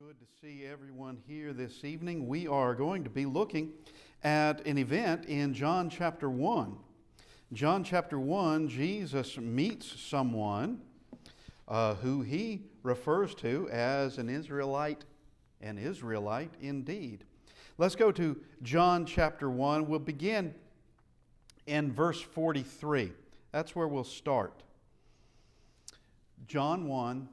Good to see everyone here this evening. We are going to be looking at an event in John chapter 1. John chapter 1, Jesus meets someone who he refers to as an Israelite indeed. Let's go to John chapter 1. We'll begin in verse 43. That's where we'll start. John 1.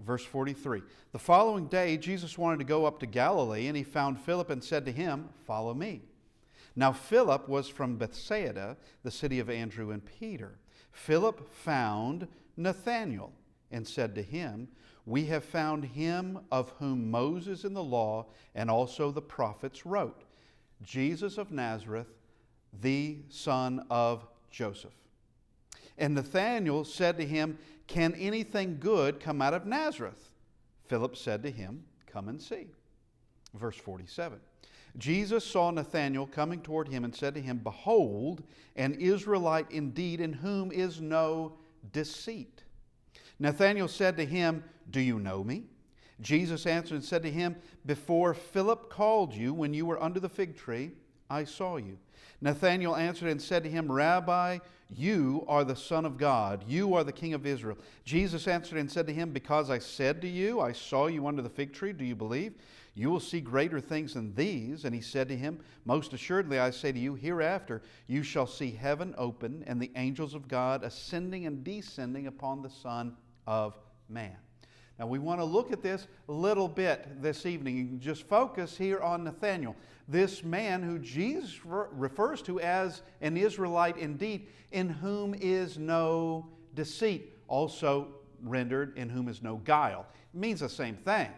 Verse 43. The following day, Jesus wanted to go up to Galilee, and he found Philip and said to him, "Follow me." Now Philip was from Bethsaida, the city of Andrew and Peter. Philip found Nathanael and said to him, "We have found him of whom Moses in the law and also the prophets wrote, Jesus of Nazareth, the son of Joseph." And Nathanael said to him, "Can anything good come out of Nazareth?" Philip said to him, "Come and see." Verse 47. Jesus saw Nathanael coming toward him and said to him, "Behold, an Israelite indeed, in whom is no deceit." Nathanael said to him, "Do you know me?" Jesus answered and said to him, "Before Philip called you, when you were under the fig tree, I saw you." Nathanael answered and said to him, "Rabbi, you are the Son of God. You are the King of Israel." Jesus answered and said to him, "Because I said to you, I saw you under the fig tree, do you believe? You will see greater things than these." And he said to him, "Most assuredly I say to you, hereafter you shall see heaven open and the angels of God ascending and descending upon the Son of Man." Now we want to look at this a little bit this evening. You can just focus here on Nathanael, this man who Jesus refers to as an Israelite indeed, in whom is no deceit, also rendered in whom is no guile. It means the same thing.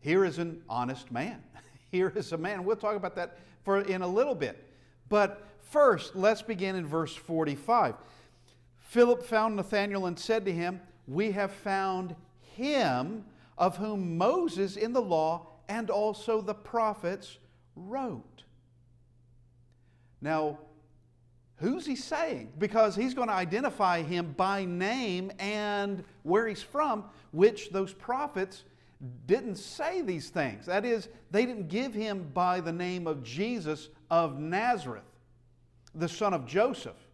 Here is an honest man. Here is a man. We'll talk about that in a little bit. But first, let's begin in verse 45. Philip found Nathanael and said to him, "We have found him of whom Moses in the law and also the prophets wrote." Now, who's he saying? Because he's going to identify him by name and where he's from, which those prophets didn't say these things. That is, they didn't give him by the name of Jesus of Nazareth, the son of Joseph.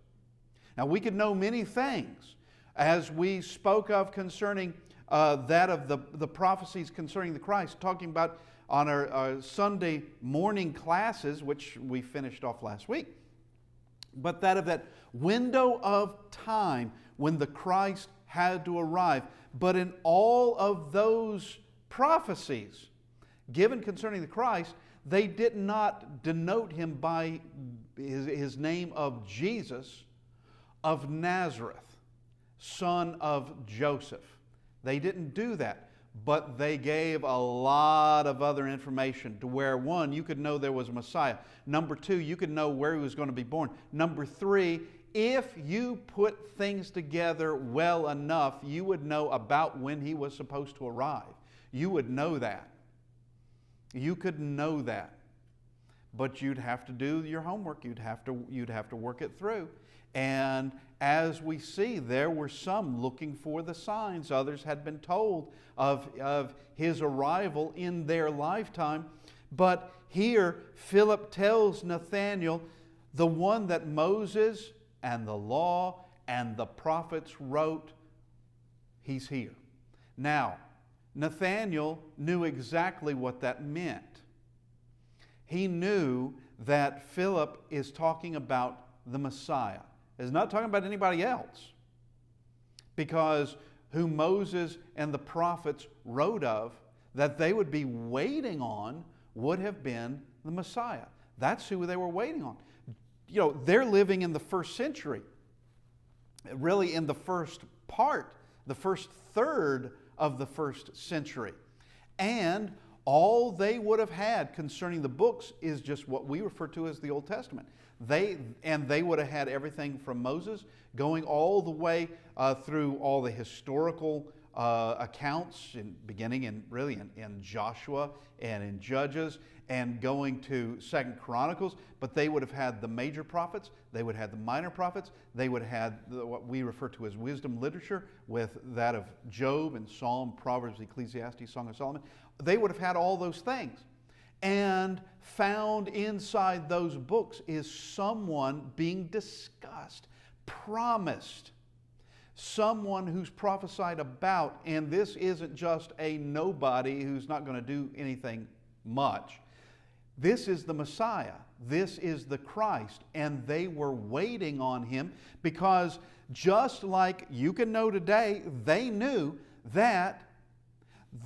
Now, we could know many things as we spoke of concerning that of the prophecies concerning the Christ, talking about on our Sunday morning classes, which we finished off last week. But that of that window of time when the Christ had to arrive. But in all of those prophecies given concerning the Christ, they did not denote him by his name of Jesus of Nazareth, son of Joseph. They didn't do that, but they gave a lot of other information to where, one, you could know there was a Messiah. Number two, you could know where he was going to be born. Number three, if you put things together well enough, you would know about when he was supposed to arrive. You would know that. You could know that. But you'd have to do your homework. You'd have to work it through. And as we see, there were some looking for the signs. Others had been told of his arrival in their lifetime. But here, Philip tells Nathanael, the one that Moses and the law and the prophets wrote, he's here. Now, Nathanael knew exactly what that meant. He knew that Philip is talking about the Messiah. He's not talking about anybody else. Because who Moses and the prophets wrote of, that they would be waiting on, would have been the Messiah. That's who they were waiting on. You know, they're living in the first century. Really in the first part, the first third of the first century. And all they would have had concerning the books is just what we refer to as the Old Testament. They would have had everything from Moses going all the way through all the historical accounts beginning in Joshua and in Judges and going to 2nd Chronicles, but they would have had the major prophets, they would have the minor prophets, they would have had what we refer to as wisdom literature with that of Job and Psalm, Proverbs, Ecclesiastes, Song of Solomon. They would have had all those things. And found inside those books is someone being discussed, promised, someone who's prophesied about, and this isn't just a nobody who's not going to do anything much. This is the Messiah. This is the Christ. And they were waiting on him because just like you can know today, they knew that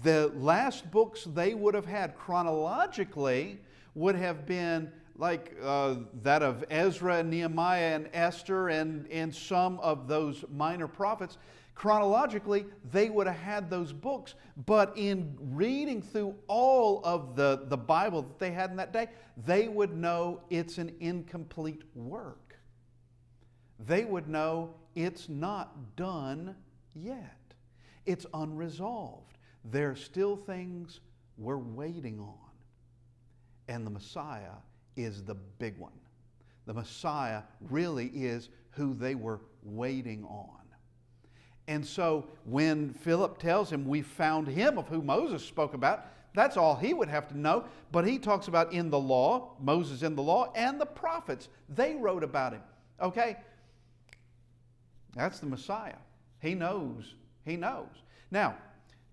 the last books they would have had chronologically would have been like that of Ezra and Nehemiah and Esther and some of those minor prophets. Chronologically, they would have had those books, but in reading through all of the Bible that they had in that day, they would know it's an incomplete work. They would know it's not done yet. It's unresolved. There are still things we're waiting on. And the Messiah is the big one. The Messiah really is who they were waiting on. And so when Philip tells him, we found him of who Moses spoke about, that's all he would have to know. But he talks about in the law, Moses in the law, and the prophets. They wrote about him. Okay? That's the Messiah. He knows. He knows. Now,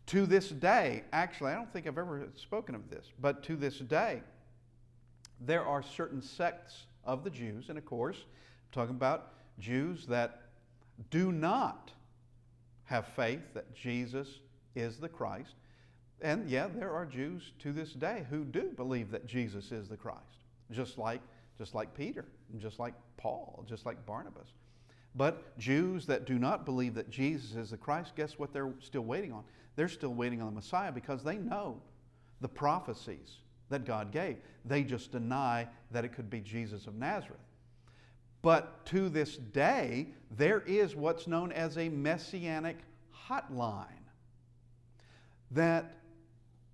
to this day, actually, I don't think I've ever spoken of this, but to this day, there are certain sects of the Jews, and of course, I'm talking about Jews that do not have faith that Jesus is the Christ. And yeah, there are Jews to this day who do believe that Jesus is the Christ, just like Peter, and just like Paul, just like Barnabas. But Jews that do not believe that Jesus is the Christ, guess what they're still waiting on? They're still waiting on the Messiah because they know the prophecies that God gave. They just deny that it could be Jesus of Nazareth. But to this day, there is what's known as a messianic hotline. That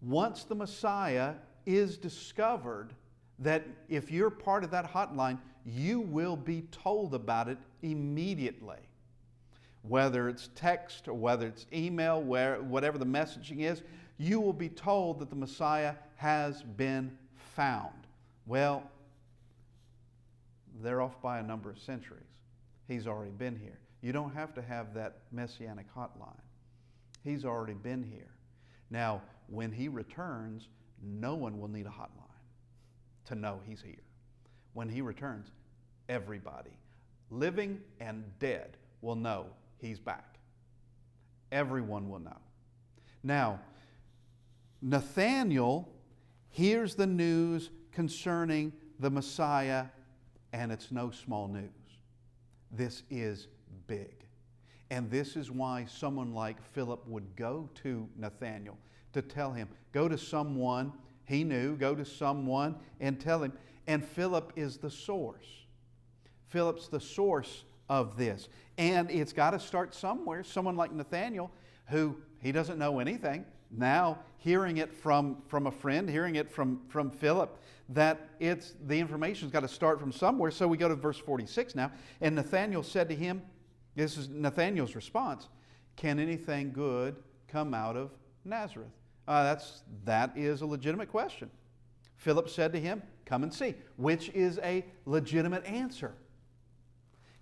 once the Messiah is discovered, that if you're part of that hotline, you will be told about it immediately. Whether it's text or whether it's email, whatever the messaging is, you will be told that the Messiah has been found. Well, they're off by a number of centuries. He's already been here. You don't have to have that messianic hotline. He's already been here. Now, when he returns, no one will need a hotline to know he's here. When he returns, everybody, living and dead, will know he's back. Everyone will know. Now, Nathanael hears the news concerning the Messiah, and it's no small news. This is big. And this is why someone like Philip would go to Nathanael to tell him, go to someone he knew, go to someone and tell him. And Philip is the source. Philip's the source of this. And it's got to start somewhere. Someone like Nathanael, who he doesn't know anything, now hearing it from a friend, hearing it from Philip, that the information's got to start from somewhere. So we go to verse 46 now. And Nathanael said to him, this is Nathanael's response, can anything good come out of Nazareth? That is a legitimate question. Philip said to him, come and see, which is a legitimate answer.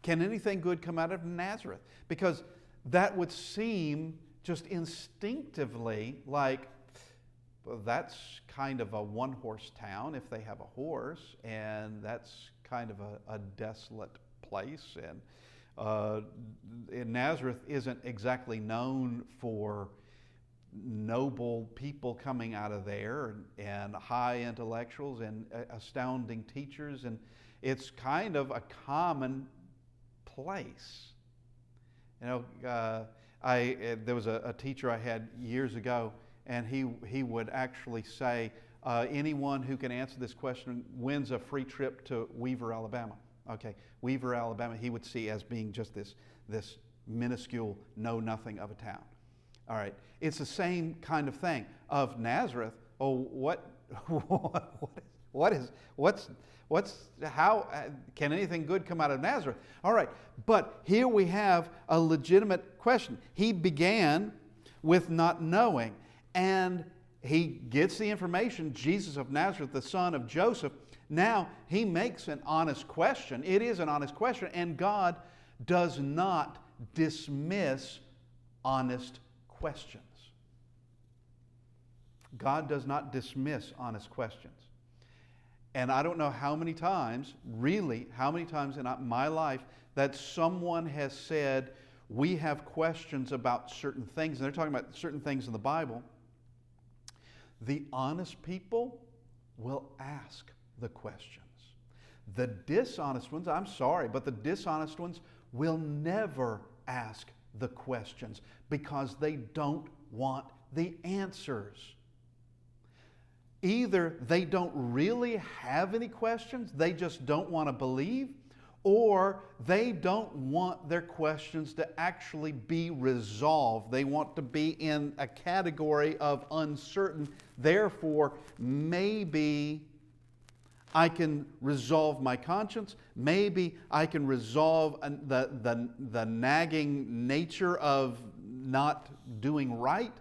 Can anything good come out of Nazareth? Because that would seem just instinctively like, well, that's kind of a one-horse town if they have a horse, and that's kind of a desolate place. And Nazareth isn't exactly known for noble people coming out of there and high intellectuals and astounding teachers, and it's kind of a common place. You know, there was a teacher I had years ago, and he would actually say, anyone who can answer this question wins a free trip to Weaver, Alabama. Okay, Weaver, Alabama, he would see as being just this minuscule know-nothing of a town. All right. It's the same kind of thing of Nazareth. Oh, how can anything good come out of Nazareth? All right. But here we have a legitimate question. He began with not knowing, and he gets the information, Jesus of Nazareth, the son of Joseph. Now he makes an honest question. It is an honest question, and God does not dismiss honest questions. God does not dismiss honest questions. And I don't know how many times, really, how many times in my life that someone has said, we have questions about certain things, and they're talking about certain things in the Bible. The honest people will ask the questions. The dishonest ones, I'm sorry, but the dishonest ones will never ask the questions because they don't want the answers. Either they don't really have any questions, they just don't want to believe, or they don't want their questions to actually be resolved. They want to be in a category of uncertain. Therefore, maybe I can resolve my conscience. Maybe I can resolve the nagging nature of not doing right.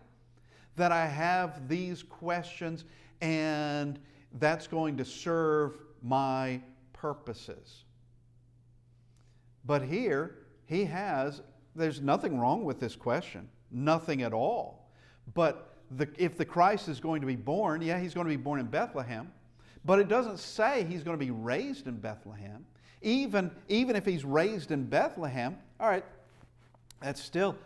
That I have these questions, and that's going to serve my purposes. But here, there's nothing wrong with this question. Nothing at all. But if the Christ is going to be born, yeah, he's going to be born in Bethlehem. But it doesn't say he's going to be raised in Bethlehem. Even if he's raised in Bethlehem, all right, that's still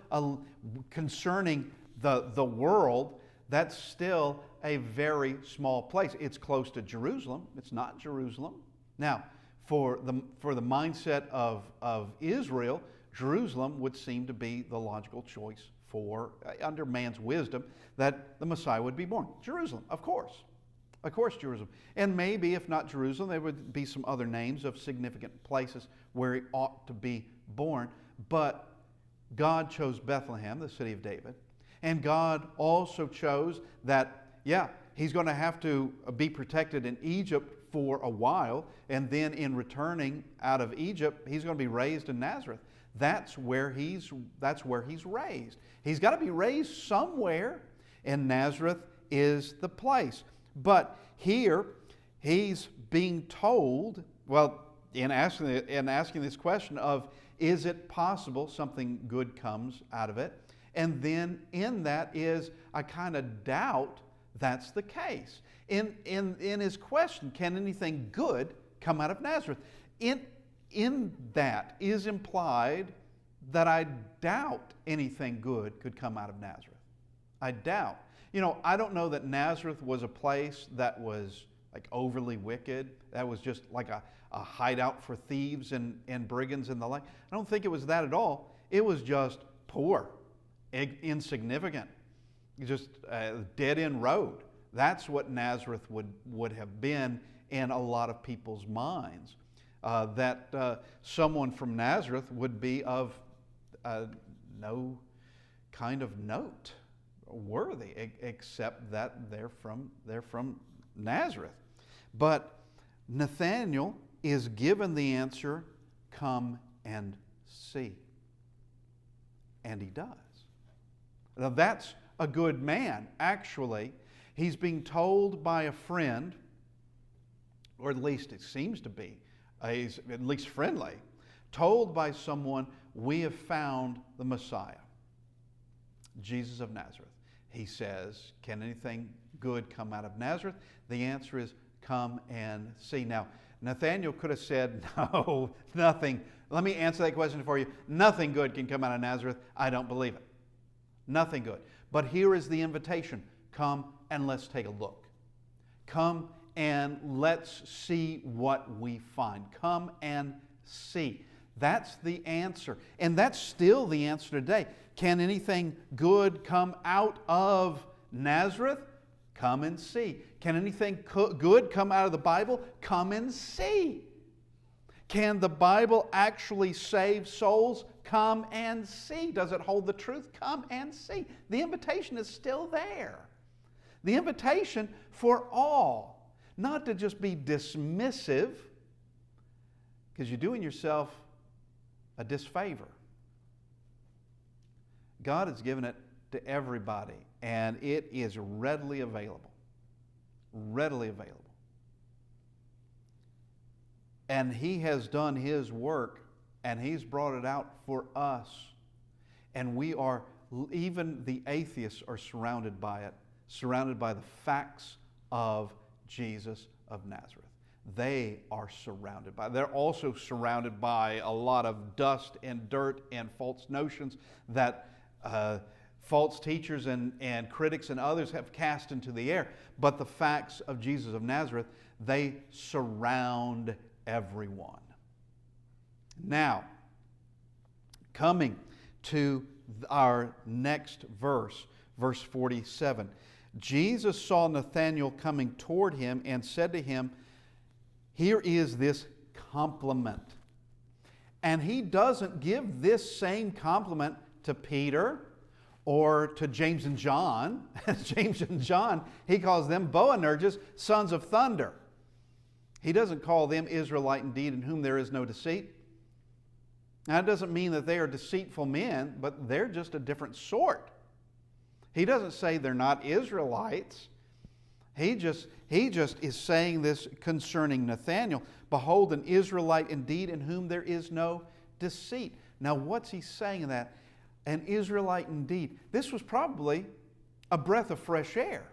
concerning the world, that's still a very small place. It's close to Jerusalem. It's not Jerusalem. Now, for the mindset of Israel, Jerusalem would seem to be the logical choice for, under man's wisdom, that the Messiah would be born. Jerusalem, of course. Of course, Jerusalem. And maybe, if not Jerusalem, there would be some other names of significant places where he ought to be born. But God chose Bethlehem, the city of David. And God also chose that, yeah, he's going to have to be protected in Egypt for a while, and then in returning out of Egypt, he's going to be raised in Nazareth. That's where he's raised. He's got to be raised somewhere, and Nazareth is the place. But here, he's being told, well, in asking this question of, is it possible something good comes out of it? And then in that is, I kind of doubt that's the case. In his question, can anything good come out of Nazareth? In that is implied that I doubt anything good could come out of Nazareth. I doubt. I don't know that Nazareth was a place that was like overly wicked. That was just like a hideout for thieves and brigands and the like. I don't think it was that at all. It was just poor, insignificant, just a dead-end road. That's what Nazareth would have been in a lot of people's minds. That someone from Nazareth would be of no kind of note worthy, except that they're from Nazareth. But Nathanael is given the answer, come and see. And he does. Now that's a good man, actually. He's being told by a friend, or at least it seems to be, he's at least friendly, told by someone, we have found the Messiah, Jesus of Nazareth. He says, can anything good come out of Nazareth? The answer is, come and see. Now, Nathanael could have said, no, nothing. Let me answer that question for you. Nothing good can come out of Nazareth. I don't believe it. Nothing good. But here is the invitation. Come and let's take a look. Come and let's see what we find. Come and see. That's the answer. And that's still the answer today. Can anything good come out of Nazareth? Come and see. Can anything good come out of the Bible? Come and see. Can the Bible actually save souls? Come and see. Does it hold the truth? Come and see. The invitation is still there. The invitation for all, not to just be dismissive, because you're doing yourself a disfavor. God has given it to everybody, and it is readily available. Readily available. And He has done His work, and He's brought it out for us. And we are, even the atheists are surrounded by it, surrounded by the facts of Jesus of Nazareth. They are surrounded by it. They're also surrounded by a lot of dust and dirt and false notions that false teachers and critics and others have cast into the air. But the facts of Jesus of Nazareth, they surround everyone. Now, coming to our next verse, verse 47. Jesus saw Nathanael coming toward him and said to him, here is this compliment. And he doesn't give this same compliment to Peter or to James and John. James and John, he calls them Boanerges, sons of thunder. He doesn't call them Israelite indeed, in whom there is no deceit. Now, it doesn't mean that they are deceitful men, but they're just a different sort. He doesn't say they're not Israelites. He just is saying this concerning Nathanael. Behold, an Israelite indeed, in whom there is no deceit. Now, what's he saying in that? An Israelite indeed. This was probably a breath of fresh air,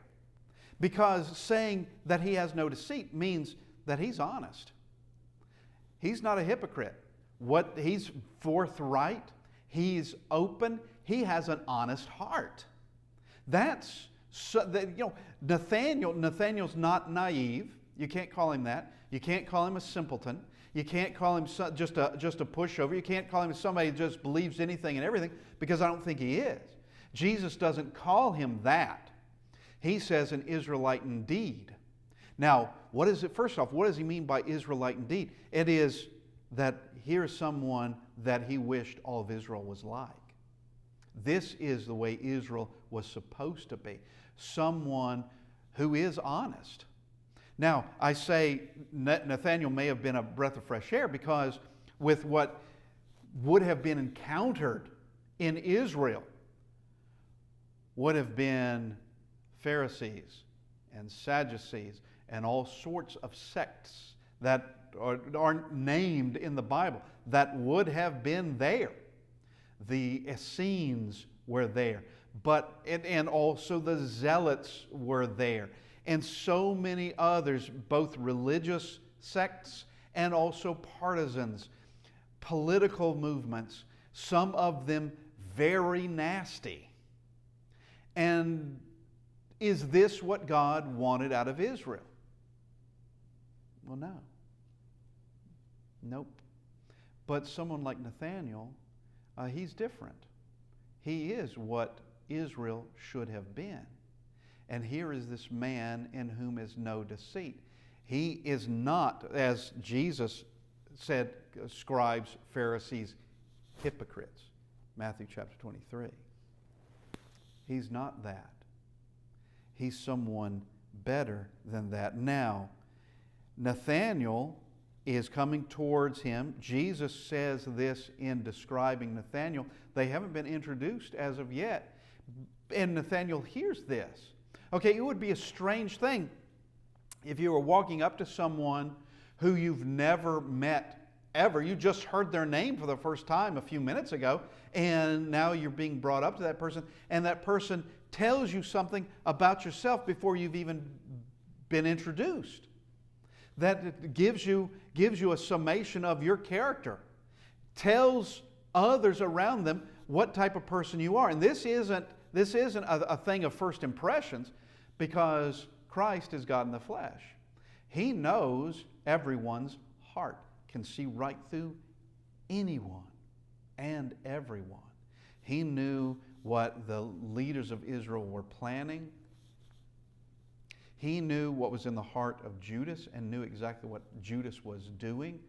because saying that he has no deceit means that he's honest. He's not a hypocrite. He's forthright. He's open. He has an honest heart. Nathanael's not naive. You can't call him that. You can't call him a simpleton. You can't call him just a pushover. You can't call him somebody who just believes anything and everything, because I don't think he is. Jesus doesn't call him that. He says an Israelite indeed. Now, what is it? First off, what does he mean by Israelite indeed? It is that here's someone that he wished all of Israel was like. This is the way Israel was supposed to be. Someone who is honest. Now, I say Nathanael may have been a breath of fresh air, because with what would have been encountered in Israel would have been Pharisees and Sadducees and all sorts of sects that aren't named in the Bible that would have been there. The Essenes were there, and also the Zealots were there, and so many others, both religious sects and also partisans, political movements, some of them very nasty. And is this what God wanted out of Israel? Well, no. Nope. But someone like Nathanael, he's different. He is what Israel should have been. And here is this man in whom is no deceit. He is not, as Jesus said, scribes, Pharisees, hypocrites. Matthew chapter 23. He's not that. He's someone better than that. Now, Nathanael is coming towards him. Jesus says this in describing Nathanael. They haven't been introduced as of yet. And Nathanael hears this. Okay, it would be a strange thing if you were walking up to someone who you've never met ever. You just heard their name for the first time a few minutes ago, and now you're being brought up to that person, and that person tells you something about yourself before you've even been introduced. That gives you a summation of your character, tells others around them what type of person you are. And this isn't a thing of first impressions, because Christ is God in the flesh. He knows everyone's heart, can see right through anyone and everyone. He knew what the leaders of Israel were planning. He knew what was in the heart of Judas and knew exactly what Judas was doing.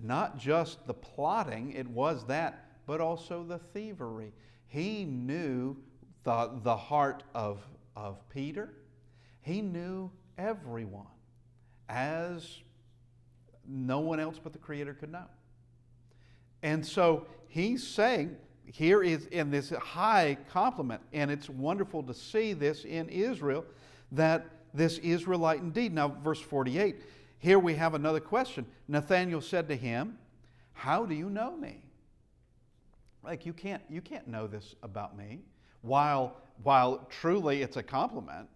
not just the plotting, it was that, but also the thievery. He knew the heart of Peter. He knew everyone as no one else but the Creator could know. And so he's saying, here is in this high compliment, and it's wonderful to see this in Israel, that this Israelite indeed. Now, verse 48, here we have another question. Nathanael said to him, "How do you know me?" Like, you can't know this about me. While truly it's a compliment.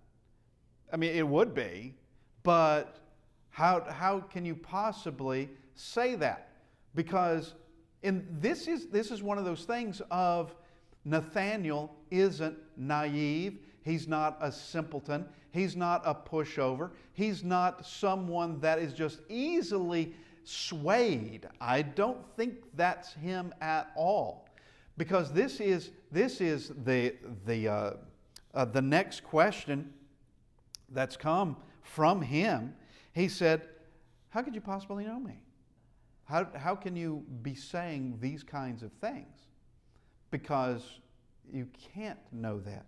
I mean, it would be, but how can you possibly say that? Because this is one of those things of Nathanael isn't naive. He's not a simpleton. He's not a pushover. He's not someone that is just easily swayed. I don't think that's him at all. Because this is the next question that's come from him. He said, "How could you possibly know me? How can you be saying these kinds of things? Because you can't know that."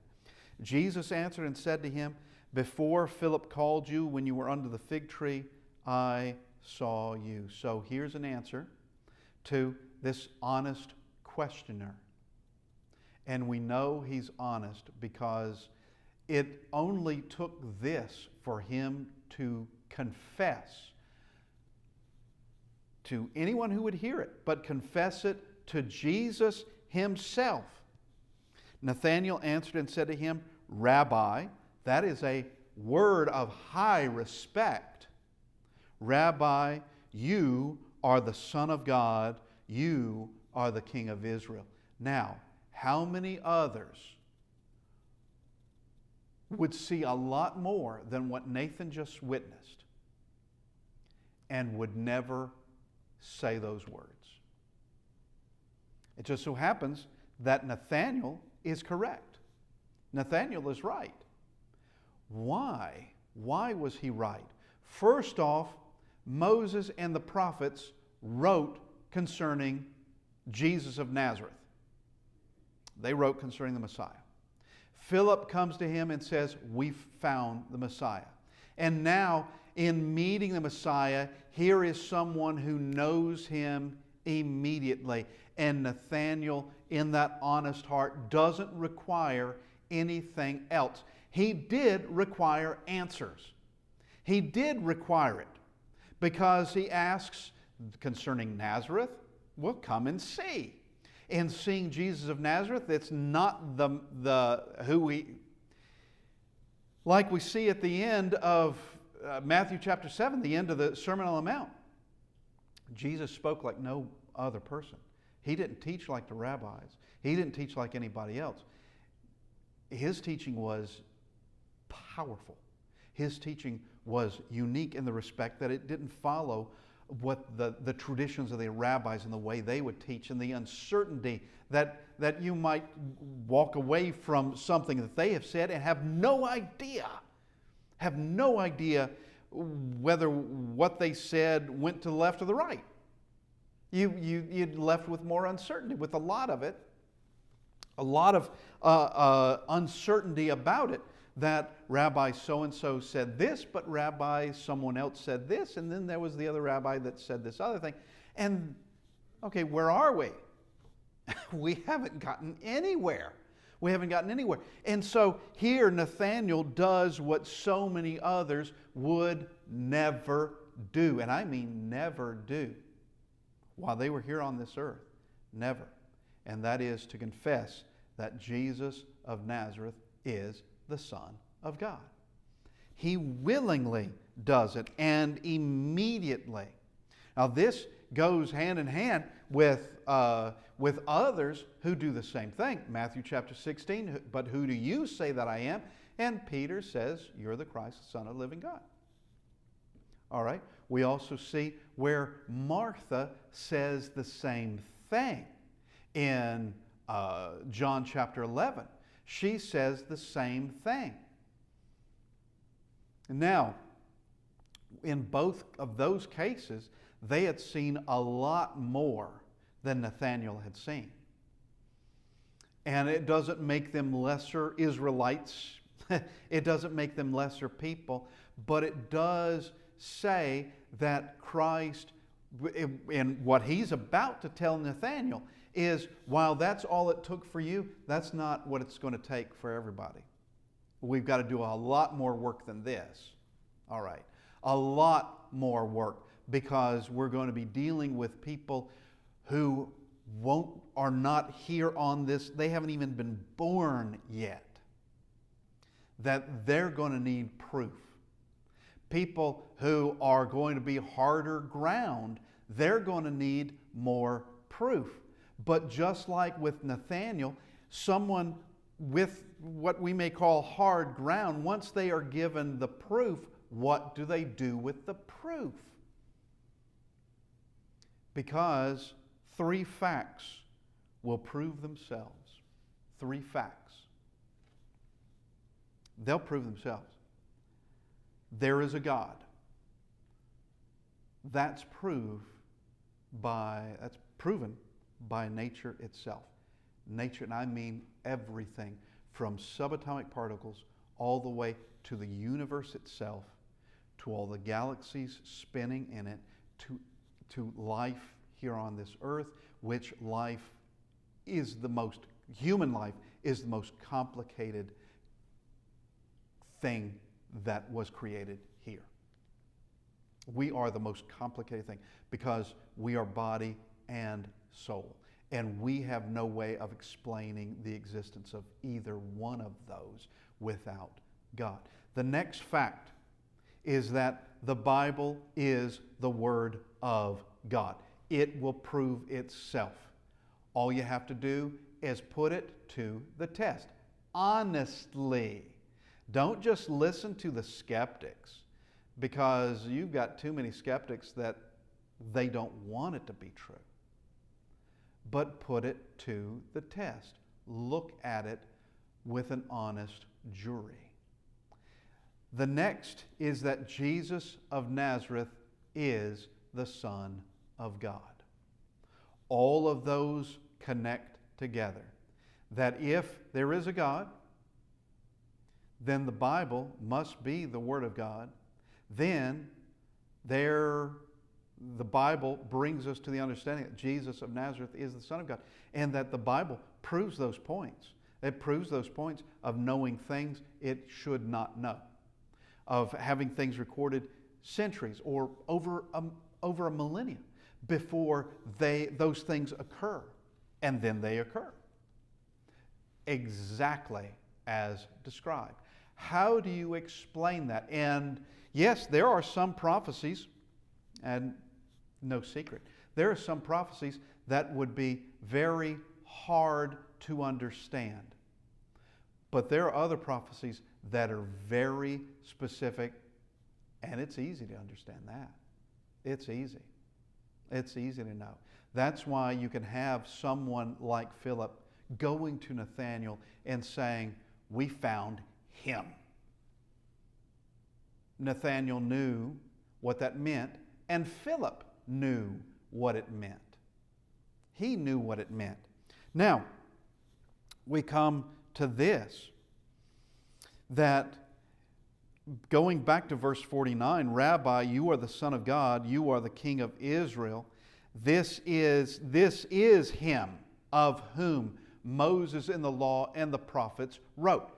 Jesus answered and said to him, "Before Philip called you, when you were under the fig tree, I saw you." So here's an answer to this honest questioner. And we know he's honest because it only took this for him to confess to anyone who would hear it, but confess it to Jesus himself. Nathanael answered and said to him, "Rabbi," that is a word of high respect. "Rabbi, you are the Son of God, you are the King of Israel." Now, how many others would see a lot more than what Nathan just witnessed and would never say those words? It just so happens that Nathanael is correct. Nathanael is right. Why? Why was he right? First off, Moses and the prophets wrote concerning Jesus of Nazareth. They wrote concerning the Messiah. Philip comes to him and says, "We've found the Messiah." And now, in meeting the Messiah, here is someone who knows him immediately. And Nathanael, in that honest heart, doesn't require anything else. He did require answers. He did require it because he asks concerning Nazareth, "Well, come and see." And seeing Jesus of Nazareth, it's not like we see at the end of Matthew chapter 7, the end of the Sermon on the Mount. Jesus spoke like no other person. He didn't teach like the rabbis. He didn't teach like anybody else. His teaching was powerful. His teaching was unique in the respect that it didn't follow what the traditions of the rabbis and the way they would teach, and the uncertainty that you might walk away from something that they have said and have no idea whether what they said went to the left or the right. You'd left with more uncertainty, with a lot of it, a lot of uncertainty about it. That Rabbi so-and-so said this, but Rabbi someone else said this, and then there was the other rabbi that said this other thing. And, okay, where are we? We haven't gotten anywhere. And so here Nathanael does what so many others would never do. And I mean never do. While they were here on this earth. Never. And that is to confess that Jesus of Nazareth is the Son of God. He willingly does it, and immediately. Now this goes hand in hand with others who do the same thing. Matthew chapter 16, "But who do you say that I am?" And Peter says, "You're the Christ, the Son of the living God." All right. We also see where Martha says the same thing in John chapter 11. She says the same thing. Now, in both of those cases, they had seen a lot more than Nathanael had seen. And it doesn't make them lesser Israelites. It doesn't make them lesser people. But it does say that Christ, and what he's about to tell Nathanael, is while that's all it took for you, that's not what it's going to take for everybody. We've got to do a lot more work than this. All right. A lot more work, because we're going to be dealing with people who are not here on this. They haven't even been born yet. That they're going to need proof. People who are going to be harder ground, they're going to need more proof. But just like with Nathanael, someone with what we may call hard ground, once they are given the proof, what do they do with the proof? Because 3 facts will prove themselves. 3 facts. They'll prove themselves. There is a God. That's proven by nature itself. Nature, and I mean everything from subatomic particles all the way to the universe itself, to all the galaxies spinning in it, to life here on this earth, which human life is the most complicated thing that was created here. We are the most complicated thing because we are body and soul. And we have no way of explaining the existence of either one of those without God. The next fact is that the Bible is the Word of God. It will prove itself. All you have to do is put it to the test. Honestly. Don't just listen to the skeptics, because you've got too many skeptics that they don't want it to be true. But put it to the test. Look at it with an honest jury. The next is that Jesus of Nazareth is the Son of God. All of those connect together. That if there is a God, then the Bible must be the Word of God. Then the Bible brings us to the understanding that Jesus of Nazareth is the Son of God, and that the Bible proves those points. It proves those points of knowing things it should not know, of having things recorded centuries or over a millennium before those things occur, and then they occur exactly as described. How do you explain that? And yes, there are some prophecies, and no secret, there are some prophecies that would be very hard to understand. But there are other prophecies that are very specific, and it's easy to understand that. It's easy. It's easy to know. That's why you can have someone like Philip going to Nathanael and saying, "We found him." Nathanael knew what that meant, and Philip knew what it meant. He knew what it meant. Now, we come to this, that going back to verse 49, "Rabbi, you are the Son of God, you are the King of Israel. This is him of whom Moses in the law and the prophets wrote."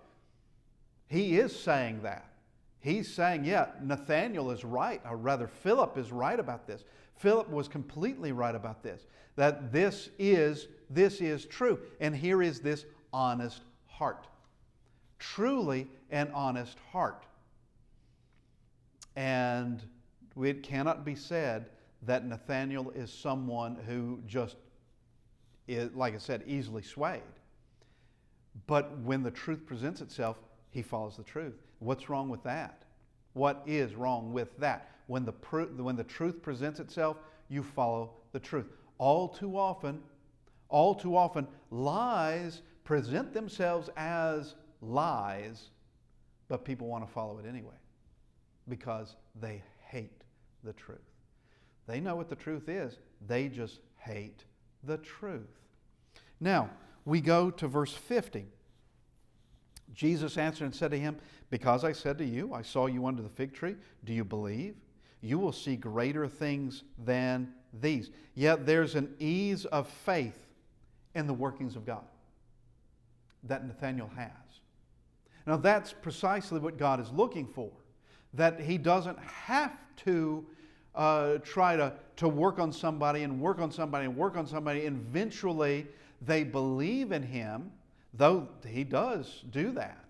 He is saying that. He's saying, yeah, Nathanael is right, or rather Philip is right about this. Philip was completely right about this, that this is true. And here is this honest heart. Truly an honest heart. And it cannot be said that Nathanael is someone who just is, like I said, easily swayed. But when the truth presents itself, he follows the truth. What's wrong with that? What is wrong with that? When the truth presents itself, you follow the truth. All too often, lies present themselves as lies, but people want to follow it anyway because they hate the truth. They know what the truth is. They just hate the truth. Now, we go to verse 50. Jesus answered and said to him, because I said to you, I saw you under the fig tree, do you believe? You will see greater things than these. Yet there's an ease of faith in the workings of God that Nathanael has. Now that's precisely what God is looking for. That he doesn't have to try to work on somebody and work on somebody and work on somebody. And eventually they believe in him, though he does do that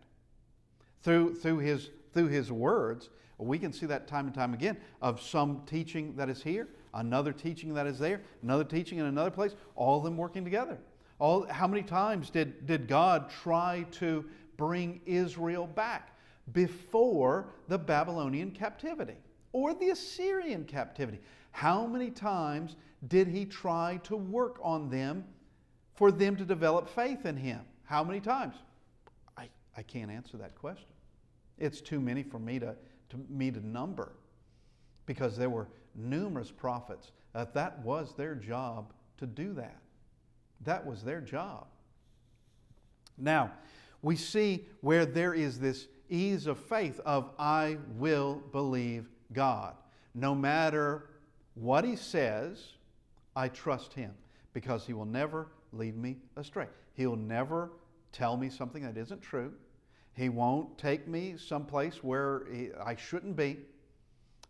through his words. We can see that time and time again of some teaching that is here, another teaching that is there, another teaching in another place, all of them working together. How many times did God try to bring Israel back before the Babylonian captivity or the Assyrian captivity? How many times did he try to work on them for them to develop faith in him? How many times? I can't answer that question. It's too many for me to number, because there were numerous prophets that was their job to do that. That was their job. Now, we see where there is this ease of faith of I will believe God. No matter what he says, I trust him, because he will never lead me astray. He'll never tell me something that isn't true. He won't take me someplace where I shouldn't be.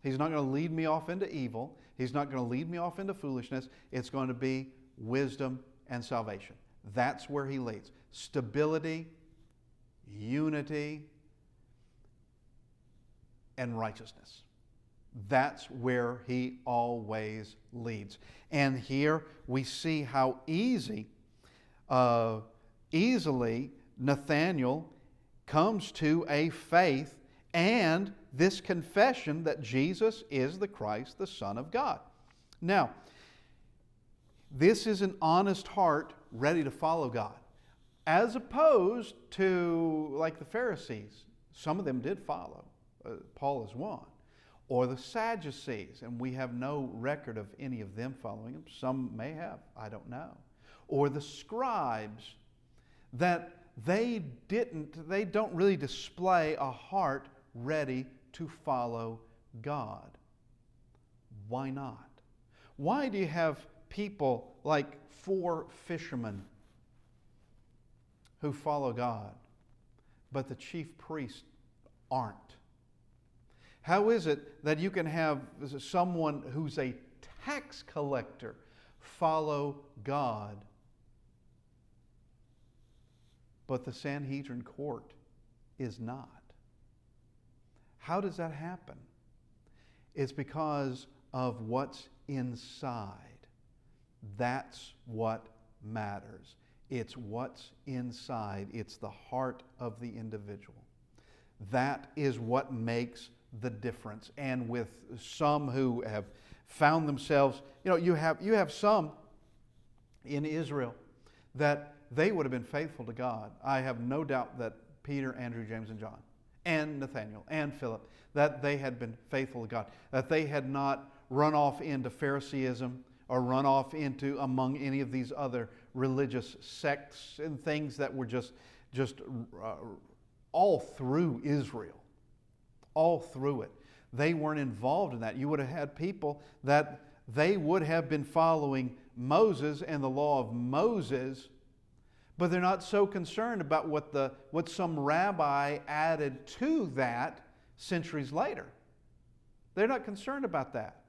He's not going to lead me off into evil. He's not going to lead me off into foolishness. It's going to be wisdom and salvation. That's where he leads. Stability, unity, and righteousness. That's where he always leads. And here we see how easily Nathanael comes to a faith and this confession that Jesus is the Christ, the Son of God. Now, this is an honest heart ready to follow God, as opposed to like the Pharisees. Some of them did follow. Paul is one. Or the Sadducees, and we have no record of any of them following him. Some may have, I don't know. Or the scribes, that they don't really display a heart ready to follow God. Why not? Why do you have people like 4 fishermen who follow God, but the chief priests aren't? How is it that you can have someone who's a tax collector follow God, but the Sanhedrin court is not? How does that happen? It's because of what's inside. That's what matters. It's what's inside. It's the heart of the individual. That is what makes the difference. And with some who have found themselves, you have some in Israel that they would have been faithful to God. I have no doubt that Peter, Andrew, James, and John, and Nathanael, and Philip, that they had been faithful to God, that they had not run off into Phariseeism or run off into among any of these other religious sects and things that were just all through Israel. All through it. They weren't involved in that. You would have had people that they would have been following Moses and the law of Moses, but they're not so concerned about what some rabbi added to that centuries later. They're not concerned about that.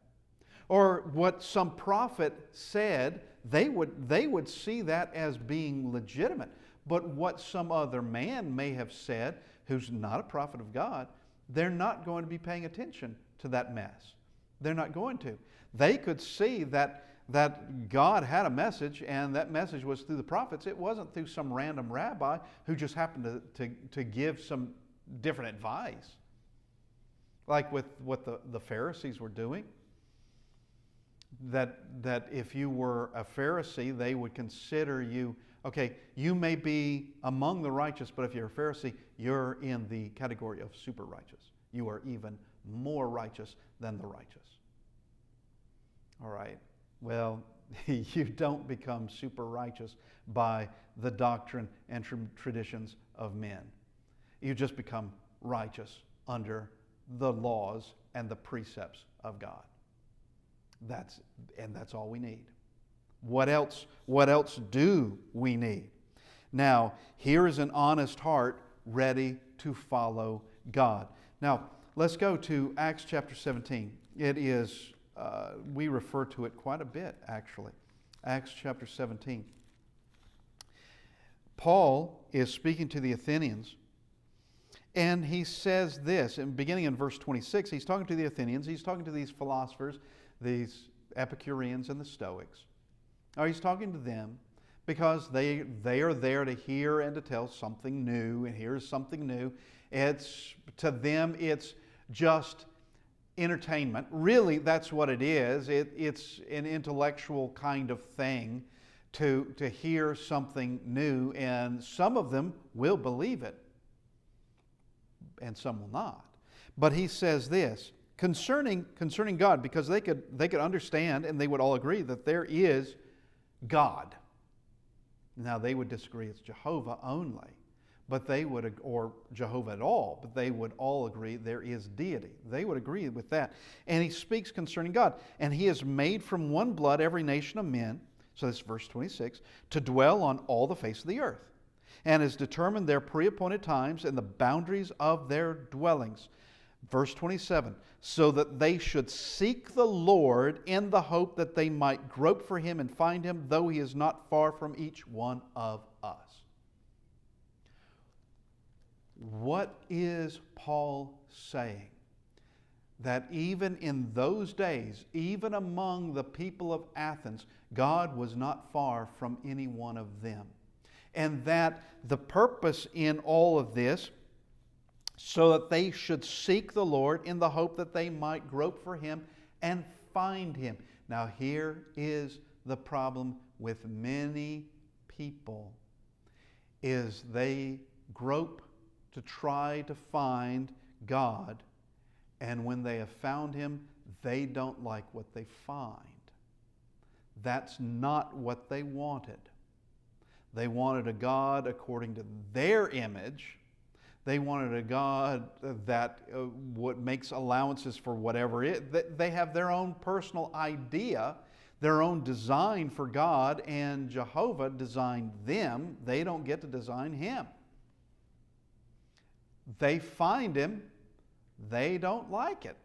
Or what some prophet said, they would see that as being legitimate. But what some other man may have said, who's not a prophet of God, they're not going to be paying attention to that mess. They're not going to. They could see that God had a message, and that message was through the prophets. It wasn't through some random rabbi who just happened to give some different advice, like with what the Pharisees were doing. That if you were a Pharisee, they would consider you, okay, you may be among the righteous, but if you're a Pharisee, you're in the category of super righteous. You are even more righteous than the righteous. All right. Well, you don't become super righteous by the doctrine and traditions of men. You just become righteous under the laws and the precepts of God. That's all we need. What else do we need? Now, here is an honest heart ready to follow God. Now, let's go to Acts chapter 17. It is, we refer to it quite a bit, actually. Acts chapter 17. Paul is speaking to the Athenians, and he says this, and beginning in verse 26, he's talking to the Athenians, he's talking to these philosophers, these Epicureans and the Stoics. Now, he's talking to them because they are there to hear and to tell something new, and here's something new. To them, it's just entertainment. Really, that's what it is. It's an intellectual kind of thing to hear something new, and some of them will believe it, and some will not. But he says this concerning God, because they could understand, and they would all agree that there is God. Now, they would disagree it's Jehovah only, but they would, or Jehovah at all, but they would all agree there is deity. They would agree with that. And he speaks concerning God. And he has made from one blood every nation of men, so this is verse 26, to dwell on all the face of the earth, and has determined their pre-appointed times and the boundaries of their dwellings. Verse 27, so that they should seek the Lord in the hope that they might grope for him and find him, though he is not far from each one of us. What is Paul saying? That even in those days, even among the people of Athens, God was not far from any one of them. And that the purpose in all of this, so that they should seek the Lord in the hope that they might grope for him and find him. Now, here is the problem with many people, is they grope to try to find God, and when they have found him, they don't like what they find. That's not what they wanted. They wanted a God according to their image. They wanted a God that what makes allowances for whatever it. They have their own personal idea, their own design for God, and Jehovah designed them. They don't get to design him. They find him. They don't like it.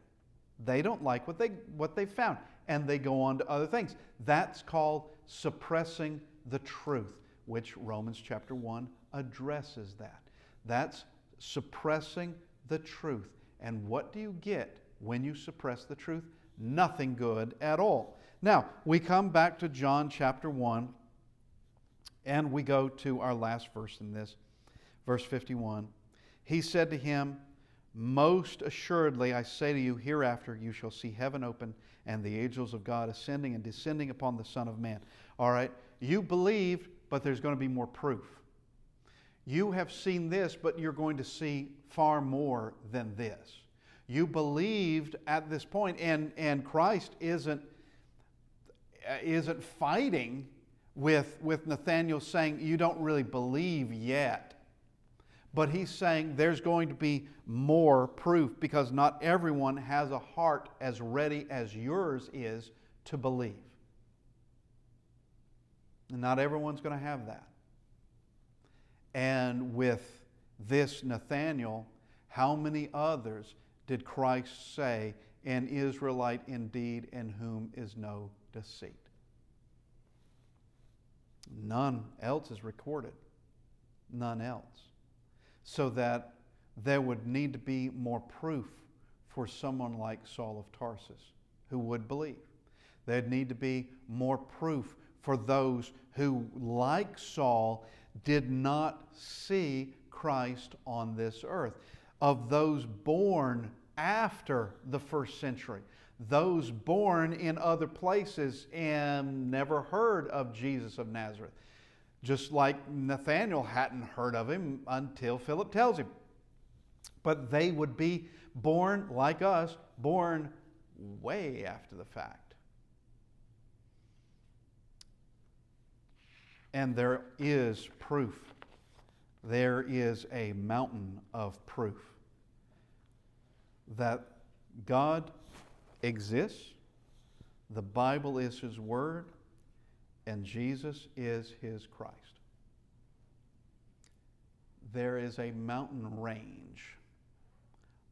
They don't like what they found, and they go on to other things. That's called suppressing the truth, which Romans chapter 1 addresses that. That's suppressing the truth. And what do you get when you suppress the truth? Nothing good at all. Now, we come back to John chapter 1, and we go to our last verse in this, verse 51. He said to him, most assuredly I say to you, hereafter you shall see heaven open and the angels of God ascending and descending upon the Son of Man. All right, you believed, but there's going to be more proof. You have seen this, but you're going to see far more than this. You believed at this point, and Christ isn't fighting with Nathanael saying, you don't really believe yet. But he's saying there's going to be more proof, because not everyone has a heart as ready as yours is to believe. And not everyone's going to have that. And with this Nathanael, how many others did Christ say, an Israelite indeed, in whom is no deceit? None else is recorded. None else. So that there would need to be more proof for someone like Saul of Tarsus who would believe. There'd need to be more proof for those who, like Saul, did not see Christ on this earth. Of those born after the first century, those born in other places and never heard of Jesus of Nazareth. Just like Nathanael hadn't heard of him until Philip tells him. But they would be born, like us, born way after the fact. And there is proof. There is a mountain of proof that God exists, the Bible is His Word, and Jesus is His Christ. There is a mountain range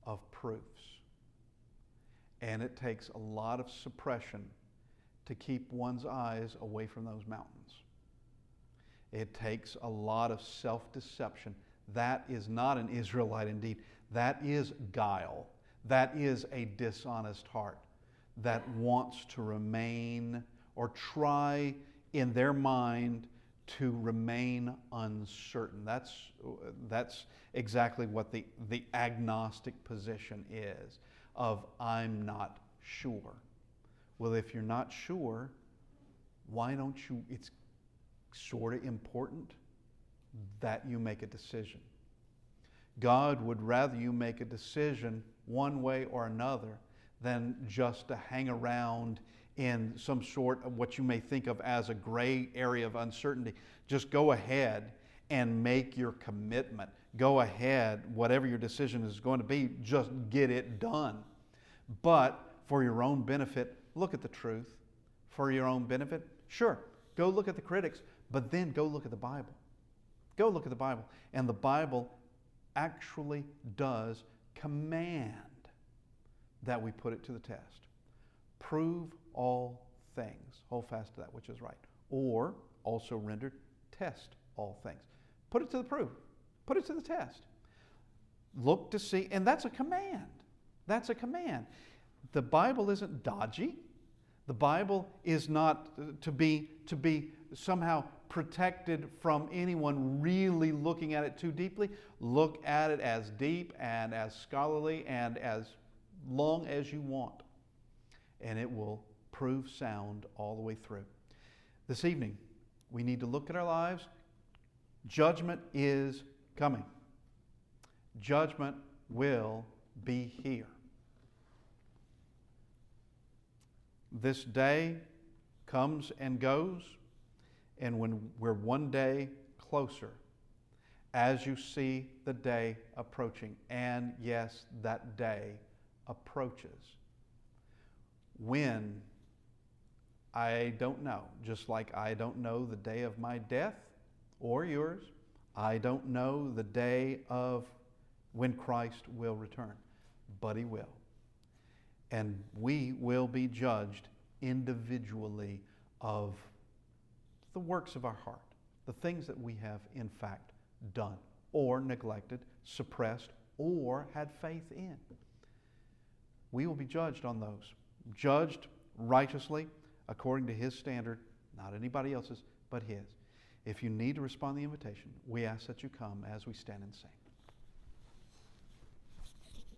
of proofs. And it takes a lot of suppression to keep one's eyes away from those mountains. It takes a lot of self-deception. That is not an Israelite indeed. That is guile. That is a dishonest heart that wants to remain or try in their mind to remain uncertain. That's exactly what the agnostic position is, of I'm not sure. Well, if you're not sure, why don't you, it's sort of important that you make a decision. God would rather you make a decision one way or another than just to hang around in some sort of what you may think of as a gray area of uncertainty. Just go ahead and make your commitment. Go ahead, whatever your decision is going to be, just get it done. But for your own benefit, look at the truth. For your own benefit, sure, go look at the critics, but then go look at the Bible. Go look at the Bible. And the Bible actually does command that we put it to the test. Prove all things. Hold fast to that which is right. Or, also rendered, test all things. Put it to the proof. Put it to the test. Look to see, and that's a command. That's a command. The Bible isn't dodgy. The Bible is not to be somehow protected from anyone really looking at it too deeply. Look at it as deep and as scholarly and as long as you want. And it will prove sound all the way through. This evening, we need to look at our lives. Judgment is coming. Judgment will be here. This day comes and goes, and when we're one day closer, as you see the day approaching, and yes, that day approaches. When? I don't know. Just like I don't know the day of my death or yours, I don't know the day of when Christ will return, but He will. And we will be judged individually of the works of our heart, the things that we have in fact done or neglected, suppressed, or had faith in. We will be judged on those. Judged righteously according to His standard, not anybody else's, but His. If you need to respond to the invitation, we ask that you come as we stand and sing.